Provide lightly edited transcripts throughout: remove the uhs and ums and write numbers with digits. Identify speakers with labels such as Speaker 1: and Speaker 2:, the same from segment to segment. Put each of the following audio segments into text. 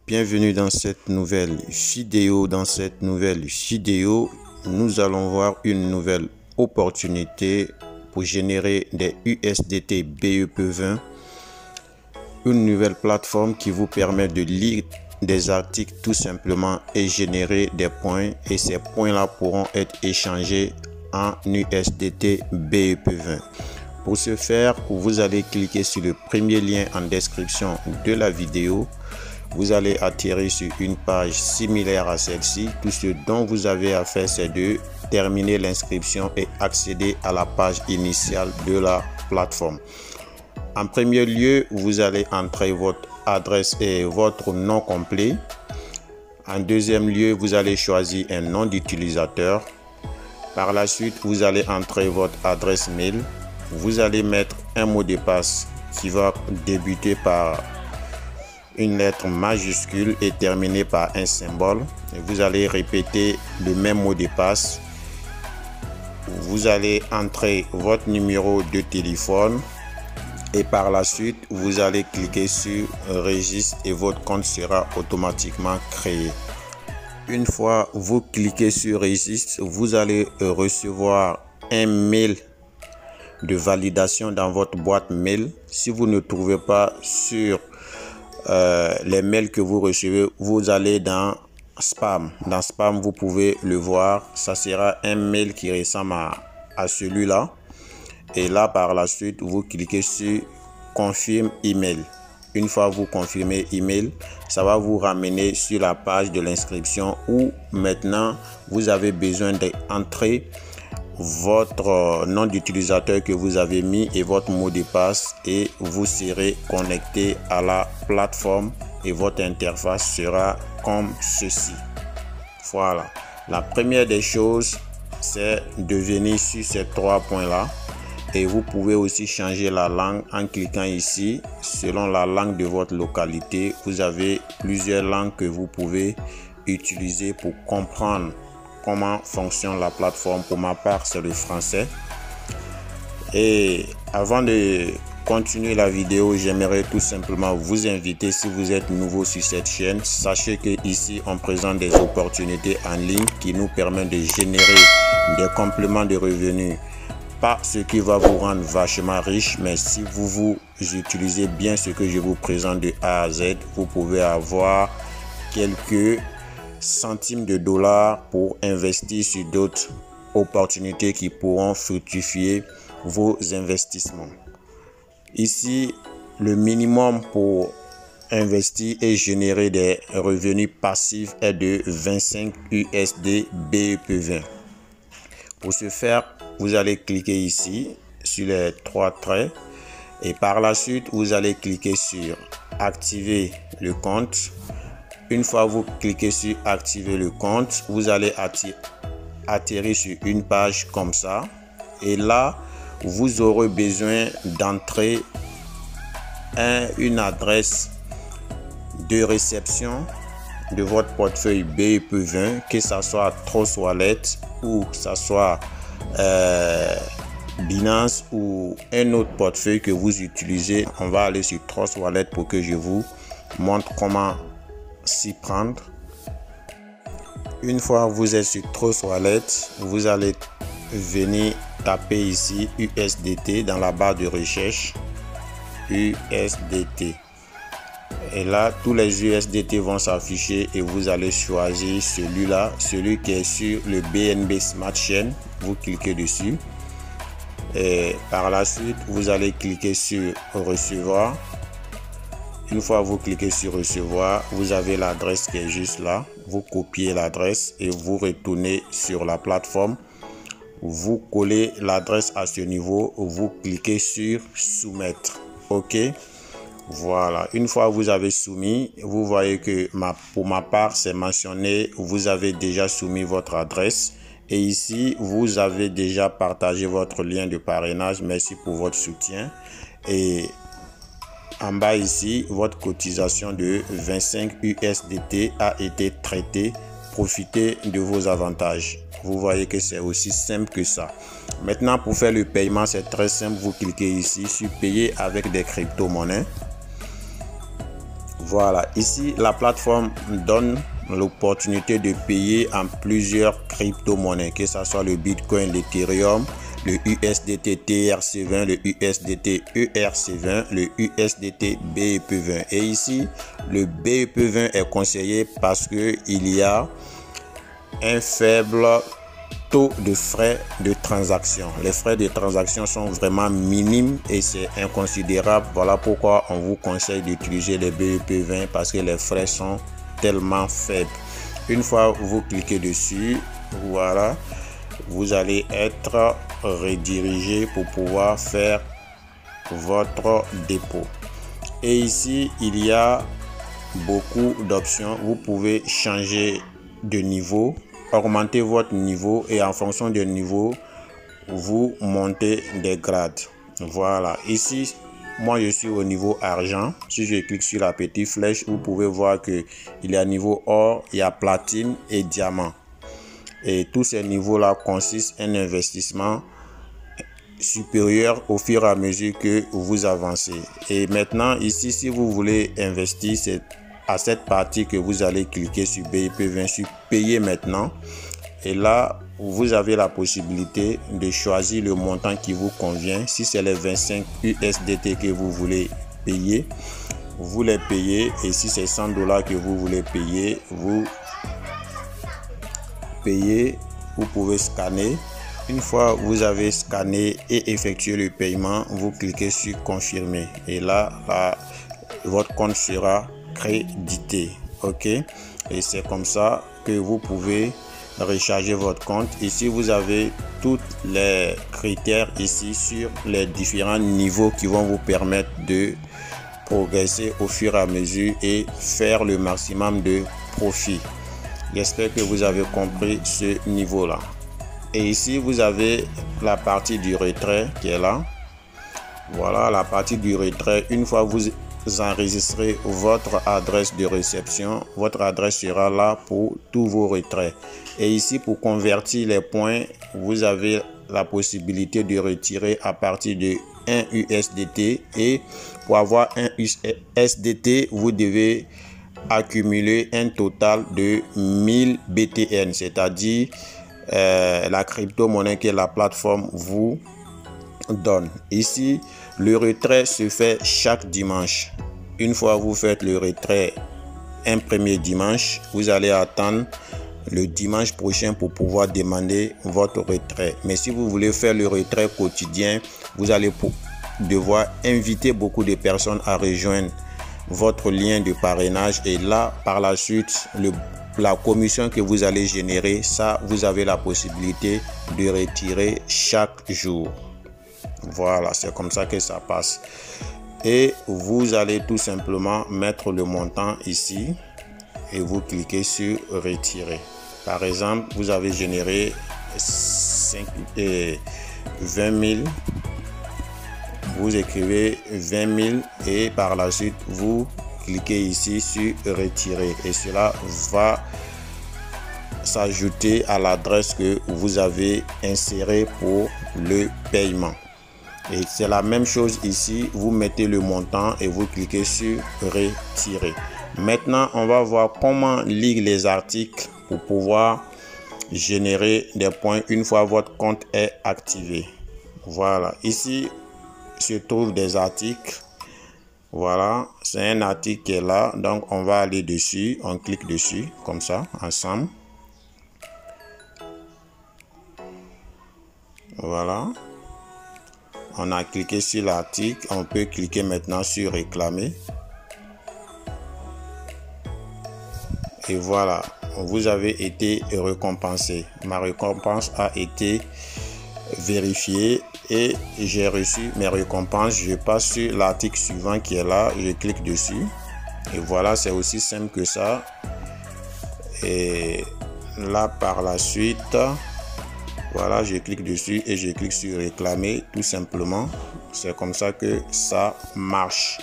Speaker 1: Bienvenue dans cette nouvelle vidéo. Dans cette nouvelle vidéo, nous allons voir une nouvelle opportunité pour générer des USDT BEP20. Une nouvelle plateforme qui vous permet de lire des articles tout simplement et générer des points. Et ces points-là pourront être échangés en USDT BEP20. Pour ce faire, vous allez cliquer sur le premier lien en description de la vidéo. Vous allez atterrir sur une page similaire à celle-ci. Tout ce dont vous avez à faire, c'est de terminer l'inscription et accéder à la page initiale de la plateforme. En premier lieu, vous allez entrer votre adresse et votre nom complet. En deuxième lieu, vous allez choisir un nom d'utilisateur. Par la suite, vous allez entrer votre adresse mail. Vous allez mettre un mot de passe qui va débuter par une lettre majuscule et terminer par un symbole. Et vous allez répéter le même mot de passe. Vous allez entrer votre numéro de téléphone et par la suite, vous allez cliquer sur registre et votre compte sera automatiquement créé. Une fois vous cliquez sur registre, vous allez recevoir un mail de validation dans votre boîte mail. Si vous ne trouvez pas sur les mails que vous recevez, vous allez dans spam. Dans spam, vous pouvez le voir. Ça sera un mail qui ressemble à celui-là. Et là, par la suite, vous cliquez sur confirme email. Une fois vous confirmez email, ça va vous ramener sur la page de l'inscription où maintenant vous avez besoin d'entrer votre nom d'utilisateur que vous avez mis et votre mot de passe et vous serez connecté à la plateforme et votre interface sera comme ceci. Voilà, la première des choses, c'est de venir sur ces trois points là et vous pouvez aussi changer la langue en cliquant ici selon la langue de votre localité. Vous avez plusieurs langues que vous pouvez utiliser pour comprendre comment fonctionne la plateforme. Pour ma part, c'est le français. Et avant de continuer la vidéo, j'aimerais tout simplement vous inviter, si vous êtes nouveau sur cette chaîne, sachez que ici on présente des opportunités en ligne qui nous permettent de générer des compléments de revenus. Pas ce qui va vous rendre vachement riche, mais si vous utilisez bien ce que je vous présente de A à Z, vous pouvez avoir quelques centimes de dollars pour investir sur d'autres opportunités qui pourront fructifier vos investissements. Ici, le minimum pour investir et générer des revenus passifs est de 25 USD BEP20. Pour ce faire, vous allez cliquer ici sur les trois traits et par la suite, vous allez cliquer sur activer le compte. Une fois vous cliquez sur activer le compte, vous allez atterrir sur une page comme ça. Et là, vous aurez besoin d'entrer une adresse de réception de votre portefeuille BEP20, que ça soit Trust Wallet ou que ça soit Binance ou un autre portefeuille que vous utilisez. On va aller sur Trust Wallet pour que je vous montre comment s'y prendre. Une fois vous êtes sur Trust Wallet, vous allez venir taper ici USDT dans la barre de recherche USDT et là tous les USDT vont s'afficher et vous allez choisir celui-là, celui qui est sur le BNB Smart Chain. Vous cliquez dessus et par la suite vous allez cliquer sur recevoir. Une fois vous cliquez sur recevoir, vous avez l'adresse qui est juste là. Vous copiez l'adresse et vous retournez sur la plateforme. Vous collez l'adresse à ce niveau. Vous cliquez sur soumettre. OK. Voilà. Une fois vous avez soumis, vous voyez que pour ma part, c'est mentionné. Vous avez déjà soumis votre adresse. Et ici, vous avez déjà partagé votre lien de parrainage. Merci pour votre soutien. Et en bas ici, votre cotisation de 25 USDT a été traitée. Profitez de vos avantages. Vous voyez que c'est aussi simple que ça. Maintenant, pour faire le paiement, c'est très simple. Vous cliquez ici sur payer avec des crypto-monnaies. Voilà, ici la plateforme donne l'opportunité de payer en plusieurs crypto-monnaies, que ce soit le Bitcoin, l'Ethereum, le USDT TRC20, le USDT ERC20, le USDT BEP20. Et ici, le BEP20 est conseillé parce qu'il y a un faible taux de frais de transaction. Les frais de transaction sont vraiment minimes et c'est inconsidérable. Voilà pourquoi on vous conseille d'utiliser les BEP20 parce que les frais sont tellement faibles. Une fois vous cliquez dessus, voilà, vous allez être redirigé pour pouvoir faire votre dépôt. Et ici, il y a beaucoup d'options. Vous pouvez changer de niveau, augmenter votre niveau et en fonction du niveau, vous montez des grades. Voilà, ici, moi je suis au niveau argent. Si je clique sur la petite flèche, vous pouvez voir que il y a niveau or, il y a platine et diamant. Et tous ces niveaux-là consistent en un investissement supérieur au fur et à mesure que vous avancez. Et maintenant, ici, si vous voulez investir, c'est à cette partie que vous allez cliquer sur BEP20, sur payer maintenant. Et là, vous avez la possibilité de choisir le montant qui vous convient. Si c'est les 25 USDT que vous voulez payer, vous les payez. Et si c'est 100 $ que vous voulez payer, vous payez. Vous pouvez scanner. Une fois vous avez scanné et effectué le paiement, vous cliquez sur confirmer. Et là, votre compte sera crédité. Ok, et c'est comme ça que vous pouvez recharger votre compte. Ici vous avez tous les critères ici sur les différents niveaux qui vont vous permettre de progresser au fur et à mesure et faire le maximum de profit. J'espère que vous avez compris ce niveau là. Et ici vous avez la partie du retrait qui est là. Voilà la partie du retrait. Une fois vous enregistrez votre adresse de réception, votre adresse sera là pour tous vos retraits. Et ici, pour convertir les points, vous avez la possibilité de retirer à partir de 1 USDT. Et pour avoir un USDT, vous devez accumuler un total de 1000 BTN, c'est-à-dire la crypto-monnaie que la plateforme vous donne. Ici, le retrait se fait chaque dimanche. Une fois vous faites le retrait un premier dimanche, vous allez attendre le dimanche prochain pour pouvoir demander votre retrait. Mais si vous voulez faire le retrait quotidien, vous allez devoir inviter beaucoup de personnes à rejoindre votre lien de parrainage. Et là, par la suite, la commission que vous allez générer, ça, vous avez la possibilité de retirer chaque jour. Voilà, c'est comme ça que ça passe. Et vous allez tout simplement mettre le montant ici et vous cliquez sur retirer. Par exemple, vous avez généré 20 000. Vous écrivez 20 000 et par la suite, vous cliquez ici sur retirer. Et cela va s'ajouter à l'adresse que vous avez insérée pour le paiement. Et c'est la même chose ici, vous mettez le montant et vous cliquez sur retirer. Maintenant, on va voir comment lire les articles pour pouvoir générer des points une fois votre compte est activé. Voilà, ici se trouvent des articles. Voilà, c'est un article qui est là, donc on va aller dessus, on clique dessus comme ça, ensemble. Voilà. On a cliqué sur l'article, on peut cliquer maintenant sur réclamer. Et voilà, vous avez été récompensé. Ma récompense a été vérifiée et j'ai reçu mes récompenses. Je passe sur l'article suivant qui est là, je clique dessus. Et voilà, c'est aussi simple que ça. Et là, par la suite, voilà, je clique dessus et je clique sur réclamer tout simplement. C'est comme ça que ça marche.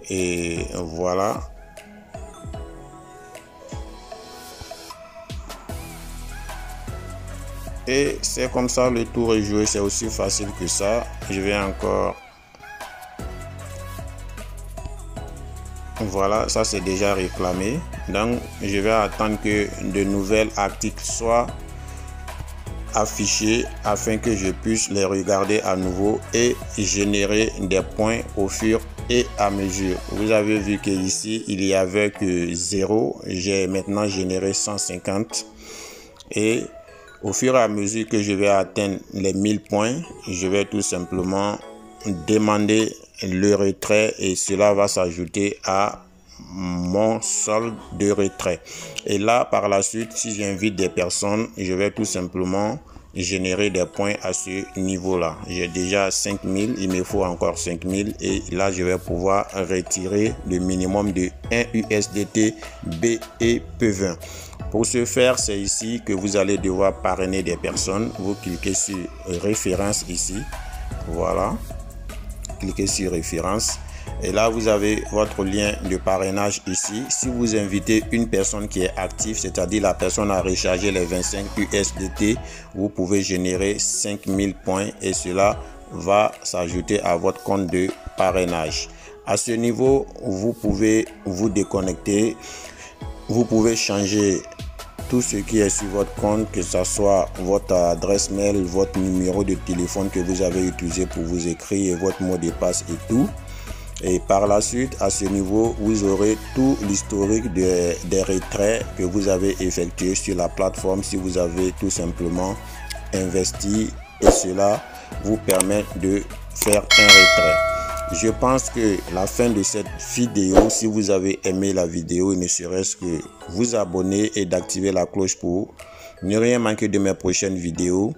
Speaker 1: Et voilà. Et c'est comme ça, le tour est joué. C'est aussi facile que ça. Je vais encore Voilà, ça c'est déjà réclamé. Donc je vais attendre que de nouvelles articles soient affichés afin que je puisse les regarder à nouveau et générer des points au fur et à mesure. Vous avez vu que ici il y avait que 0. J'ai maintenant généré 150 et au fur et à mesure que je vais atteindre les 1000 points, je vais tout simplement demander le retrait et cela va s'ajouter à mon solde de retrait. Et là, par la suite, si j'invite des personnes, je vais tout simplement générer des points à ce niveau-là. J'ai déjà 5000, il me faut encore 5000 et là, je vais pouvoir retirer le minimum de 1 USDT BEP20. Pour ce faire, c'est ici que vous allez devoir parrainer des personnes. Vous cliquez sur référence ici. Voilà. Cliquez sur référence. Et là, vous avez votre lien de parrainage ici. Si vous invitez une personne qui est active, c'est-à-dire la personne a rechargé les 25 USDT, vous pouvez générer 5000 points et cela va s'ajouter à votre compte de parrainage. À ce niveau, vous pouvez vous déconnecter. Vous pouvez changer tout ce qui est sur votre compte, que ce soit votre adresse mail, votre numéro de téléphone que vous avez utilisé pour vous écrire, et votre mot de passe et tout. Et par la suite, à ce niveau, vous aurez tout l'historique des retraits que vous avez effectués sur la plateforme si vous avez tout simplement investi et cela vous permet de faire un retrait. Je pense que la fin de cette vidéo, si vous avez aimé la vidéo, il ne serait-ce que vous abonner et d'activer la cloche pour ne rien manquer de mes prochaines vidéos.